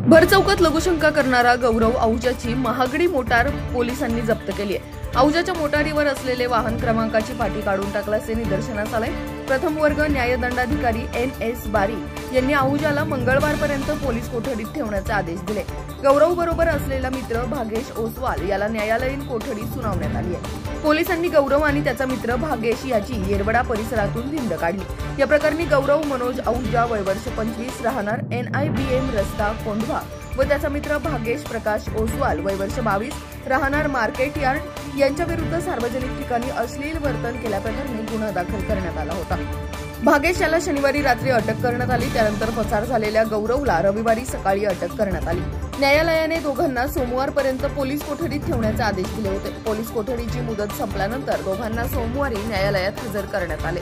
भरचौकात लघुशंका करणारा गौरव आहुजाची महागडी मोटार पोलिसांनी जप्त केली आहे। आहुजाच्या मोटारीवर असलेले वाहन क्रमांकाची पाटी काढून टाकल्याचे निदर्शनास आले। प्रथम वर्ग न्यायदंडाधिकारी NS बारी यांनी आहुजाला मंगळवारपर्यंत पोलीस कोठडीत ठेवण्याचे आदेश दिले। गौरव बरोबर असलेला मित्र भागेश ओसवाल याला न्यायालयीन कोठडी सुनावण्यात आली आहे। पोलिसांनी गौरव आणि त्याचा मित्र भागेश याची येरवडा परिसरातून धिंड काढली। या प्रकरणी गौरव मनोज आहुजा वय वर्ष 25 राहणार NIBM रस्ता कोंढवा व त्याचा मित्र भागेश प्रकाश ओसवाल वय वर्ष 22 राहणार मार्केट यार्ड यांच्या विरुद्ध सार्वजनिक ठिकाणी अश्लील वर्तन केल्याप्रकरणी गुन्हा दाखल करण्यात आला होता। भागेश याला शनिवारी रात्री अटक करण्यात आली। त्यानंतर पसार झालेल्या गौरवला रविवारी सकाळी अटक करण्यात आली। न्यायालयाने दोघांना सोमवारपर्यंत पोलीस कोठडीत ठेवण्याचे आदेश दिले होते। पोलीस कोठडीची मुदत संपल्यानंतर दोघांना सोमवारी न्यायालयात हजर करण्यात आले।